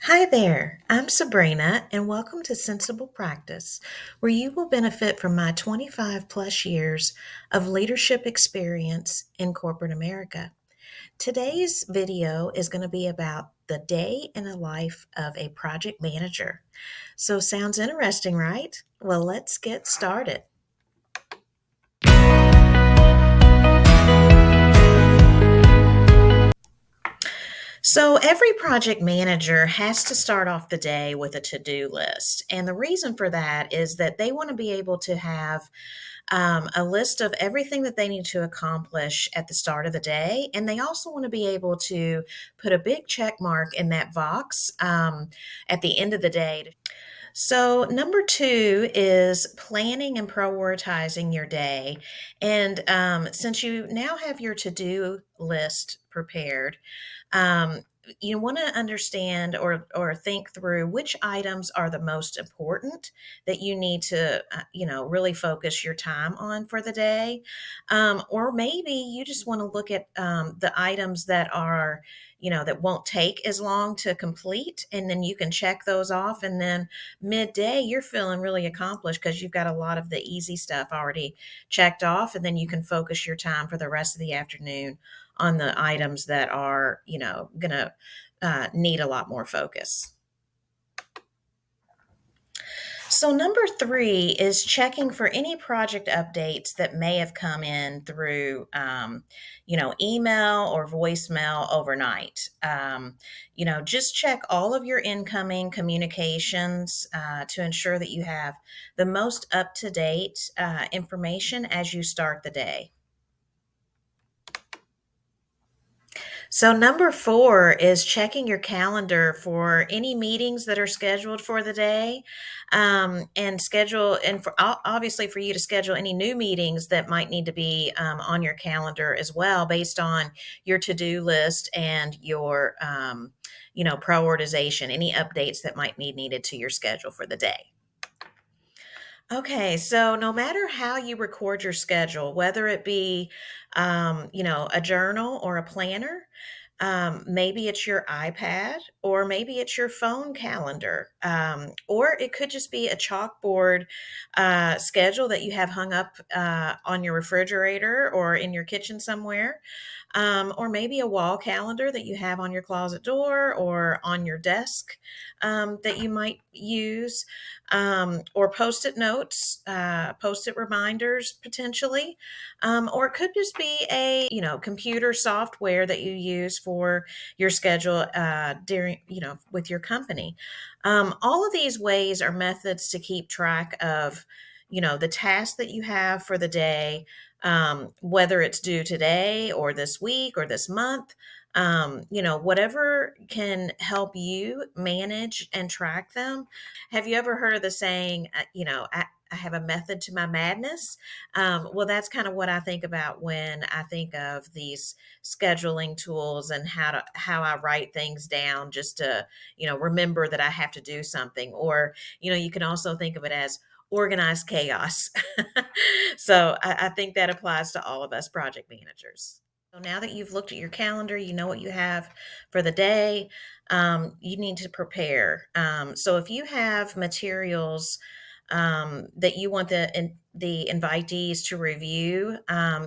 Hi there, I'm Sabrina, and welcome to Sensible Practice, where you will benefit from my 25 plus years of leadership experience in corporate America. Today's video is going to be about the day in the life of a project manager. So, sounds interesting, right? Well, let's get started. So, every project manager has to start off the day with a to do list. And the reason for that is that they want to be able to have a list of everything that they need to accomplish at the start of the day. And they also want to be able to put a big check mark in that box at the end of the day. So, number two is planning and prioritizing your day. And since you now have your to do list prepared, um, you want to understand or think through which items are the most important that you need to really focus your time on for the day, or maybe you just want to look at the items that are that won't take as long to complete, and then you can check those off, and then midday you're feeling really accomplished because you've got a lot of the easy stuff already checked off, and then you can focus your time for the rest of the afternoon on the items that are, going to need a lot more focus. So, number three is checking for any project updates that may have come in through, email or voicemail overnight. Just check all of your incoming communications to ensure that you have the most up to date information as you start the day. So, number four is checking your calendar for any meetings that are scheduled for the day, and schedule, and for obviously for you to schedule any new meetings that might need to be on your calendar as well, based on your to do list and your, prioritization, any updates that might be needed to your schedule for the day. Okay, so no matter how you record your schedule, whether it be, a journal or a planner, maybe it's your iPad, or maybe it's your phone calendar, or it could just be a chalkboard schedule that you have hung up on your refrigerator or in your kitchen somewhere, or maybe a wall calendar that you have on your closet door or on your desk that you might use, or post-it notes, post-it reminders potentially, or it could just be a computer software that you use for your schedule during with your company. All of these ways are methods to keep track of the tasks that you have for the day, whether it's due today or this week or this month. Whatever can help you manage and track them. Have you ever heard of the saying, I have a method to my madness? Well, that's kind of what I think about when I think of these scheduling tools and how I write things down just to, remember that I have to do something. Or, you can also think of it as organized chaos. So I think that applies to all of us project managers. So now that you've looked at your calendar, you know what you have for the day. You need to prepare. So if you have materials that you want the invitees to review,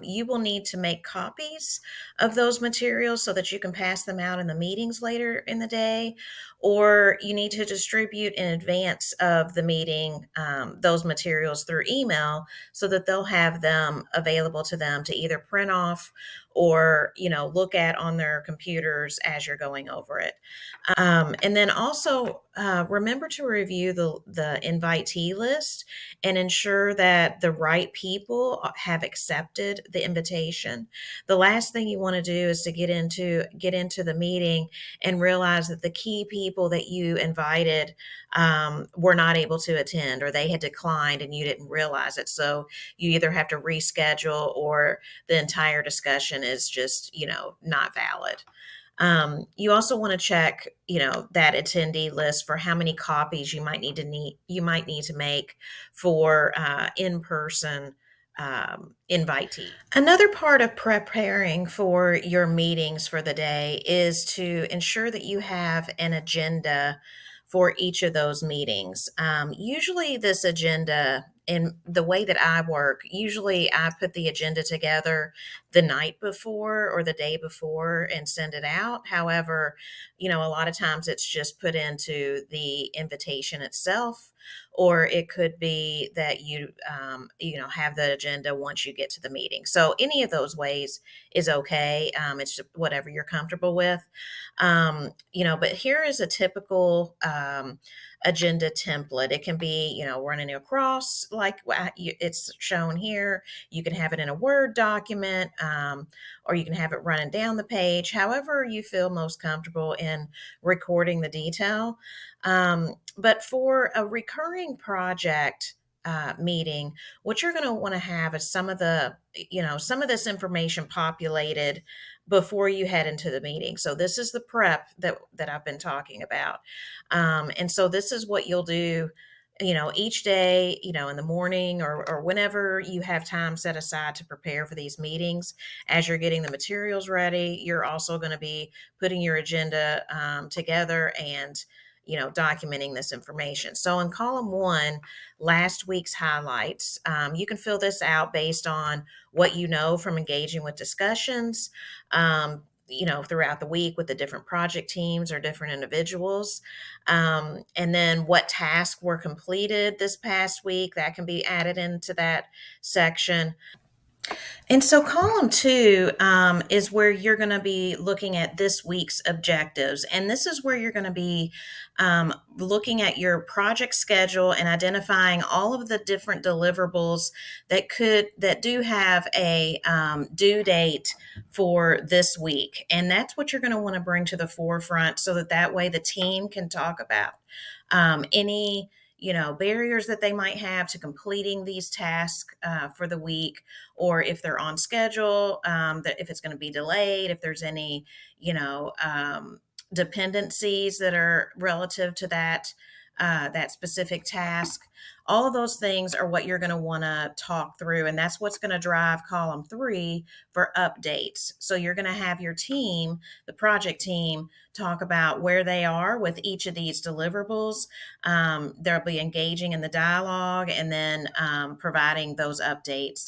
you will need to make copies of those materials so that you can pass them out in the meetings later in the day, or you need to distribute in advance of the meeting those materials through email so that they'll have them available to them to either print off or look at on their computers as you're going over it. And then also remember to review the invitee list and ensure that the right people have accepted the invitation. The last thing you want to do is to get into the meeting and realize that the key people that you invited were not able to attend, or they had declined and you didn't realize it. So you either have to reschedule, or the entire discussion is just not valid. You also want to check, that attendee list for how many copies you might need to make for in-person invitee. Another part of preparing for your meetings for the day is to ensure that you have an agenda for each of those meetings. Usually, this agenda, in the way that I work, usually I put the agenda together the night before or the day before and send it out. However, a lot of times it's just put into the invitation itself, or it could be that have the agenda once you get to the meeting. So any of those ways is okay. It's just whatever you're comfortable with. But here is a typical agenda template. It can be, running across like it's shown here. You can have it in a Word document, or you can have it running down the page, however you feel most comfortable in recording the detail. But for a recurring project meeting, what you're going to want to have is some of this information populated before you head into the meeting. So this is the prep that I've been talking about. And so this is what you'll do, each day, in the morning or whenever you have time set aside to prepare for these meetings. As you're getting the materials ready, you're also going to be putting your agenda together and documenting this information. So in column 1, last week's highlights, you can fill this out based on what you know from engaging with discussions, throughout the week with the different project teams or different individuals. And then what tasks were completed this past week, that can be added into that section. And so, column 2 is where you're going to be looking at this week's objectives. And this is where you're going to be looking at your project schedule and identifying all of the different deliverables that do have a due date for this week. And that's what you're going to want to bring to the forefront so that way the team can talk about any barriers that they might have to completing these tasks for the week, or if they're on schedule, that if it's going to be delayed, if there's any dependencies that are relative to that specific task. All of those things are what you're going to want to talk through, and that's what's going to drive column 3 for updates. So you're going to have your team, the project team, talk about where they are with each of these deliverables. They'll be engaging in the dialogue and then providing those updates.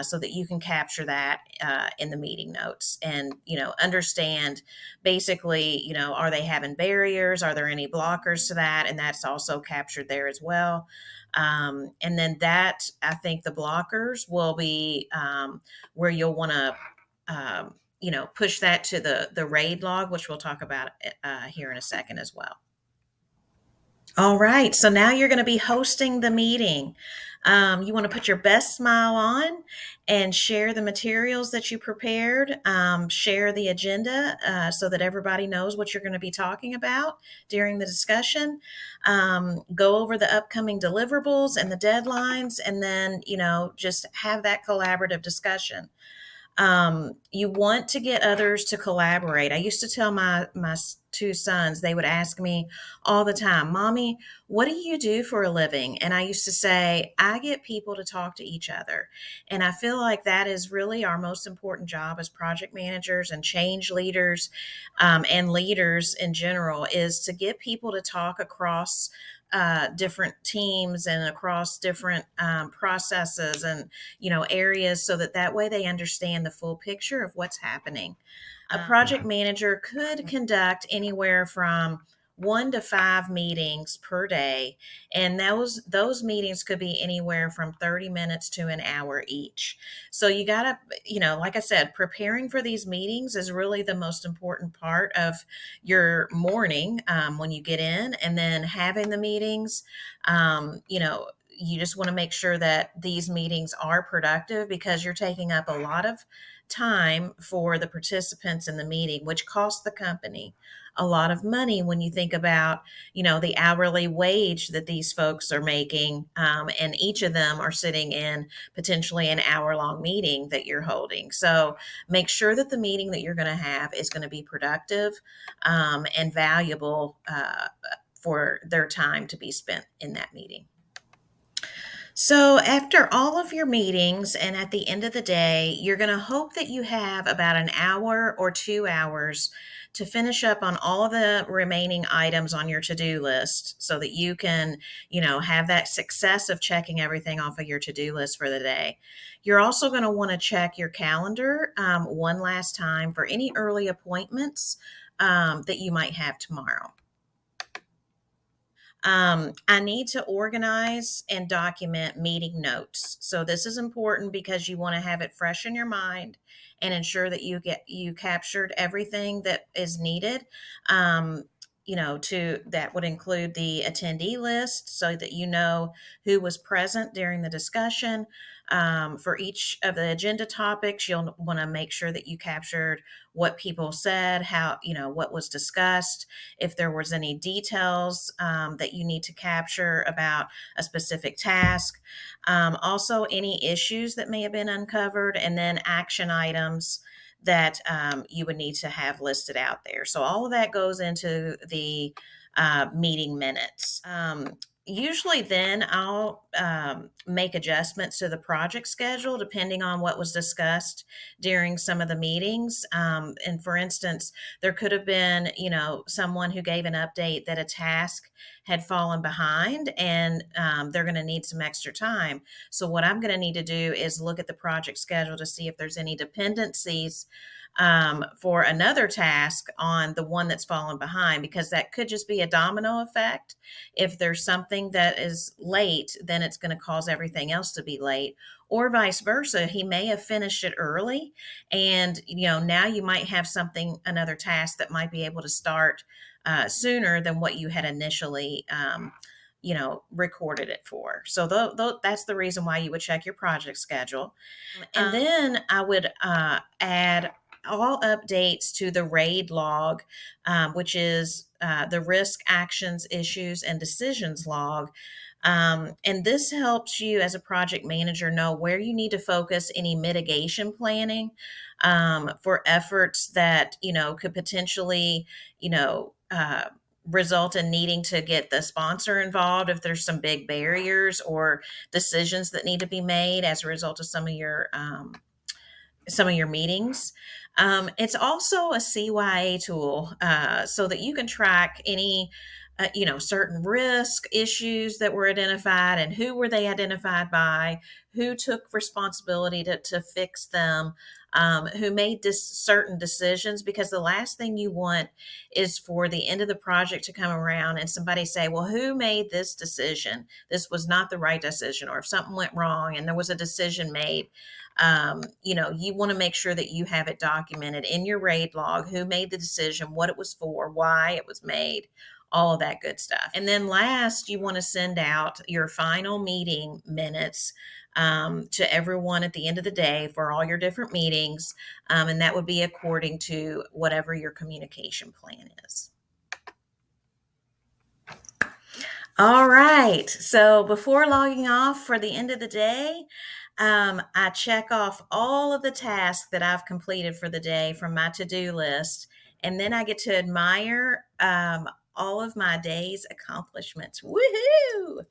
So that you can capture that in the meeting notes and understand basically are they having barriers, are there any blockers to that, and that's also captured there as well. And then that, I think the blockers will be where you'll want to push that to the RAID log, which we'll talk about here in a second as well. All right, so now you're going to be hosting the meeting. You want to put your best smile on and share the materials that you prepared, share the agenda so that everybody knows what you're going to be talking about during the discussion. Go over the upcoming deliverables and the deadlines, and then, just have that collaborative discussion. You want to get others to collaborate. I used to tell my 2 sons, they would ask me all the time, "Mommy, what do you do for a living?" And I used to say, "I get people to talk to each other." And I feel like that is really our most important job as project managers and change leaders, and leaders in general, is to get people to talk across different teams and across different processes and areas, so that way they understand the full picture of what's happening. A project manager could conduct anywhere from 1 to 5 meetings per day, and those meetings could be anywhere from 30 minutes to an hour each. So you gotta, like I said, preparing for these meetings is really the most important part of your morning when you get in, and then having the meetings. You just want to make sure that these meetings are productive, because you're taking up a lot of time for the participants in the meeting, which costs the company a lot of money when you think about, the hourly wage that these folks are making. And each of them are sitting in potentially an hour-long meeting that you're holding. So make sure that the meeting that you're going to have is going to be productive and valuable for their time to be spent in that meeting. So, after all of your meetings and at the end of the day, you're going to hope that you have about an hour or 2 hours to finish up on all of the remaining items on your to do list so that you can, have that success of checking everything off of your to do list for the day. You're also going to want to check your calendar one last time for any early appointments that you might have tomorrow. I need to organize and document meeting notes. So this is important because you want to have it fresh in your mind and ensure that you captured everything that is needed. Um, to that would include the attendee list so that you know who was present during the discussion. For each of the agenda topics, you'll want to make sure that you captured what people said, how, what was discussed, if there was any details that you need to capture about a specific task, also any issues that may have been uncovered, and then action items that you would need to have listed out there. So all of that goes into the meeting minutes. Usually, then I'll make adjustments to the project schedule depending on what was discussed during some of the meetings. And for instance, there could have been, someone who gave an update that a task had fallen behind and they're going to need some extra time. So, what I'm going to need to do is look at the project schedule to see if there's any dependencies for another task on the one that's fallen behind, because that could just be a domino effect. If there's something that is late, then it's going to cause everything else to be late, or vice versa. He may have finished it early, and now you might have another task that might be able to start sooner than what you had initially recorded it for. So that's the reason why you would check your project schedule. And then I would add all updates to the RAID log, which is the risk, actions, issues, and decisions log. And this helps you as a project manager know where you need to focus any mitigation planning for efforts that, could potentially, result in needing to get the sponsor involved if there's some big barriers or decisions that need to be made as a result of some of your meetings. It's also a CYA tool so that you can track any, certain risk issues that were identified and who were they identified by, who took responsibility to fix them, who made certain decisions. Because the last thing you want is for the end of the project to come around and somebody say, well, who made this decision? This was not the right decision. Or if something went wrong and there was a decision made, you want to make sure that you have it documented in your RAID log, who made the decision, what it was for, why it was made, all of that good stuff. And then last, you want to send out your final meeting minutes to everyone at the end of the day for all your different meetings. And that would be according to whatever your communication plan is. All right. So before logging off for the end of the day, I check off all of the tasks that I've completed for the day from my to do list. And then I get to admire all of my day's accomplishments. Woohoo!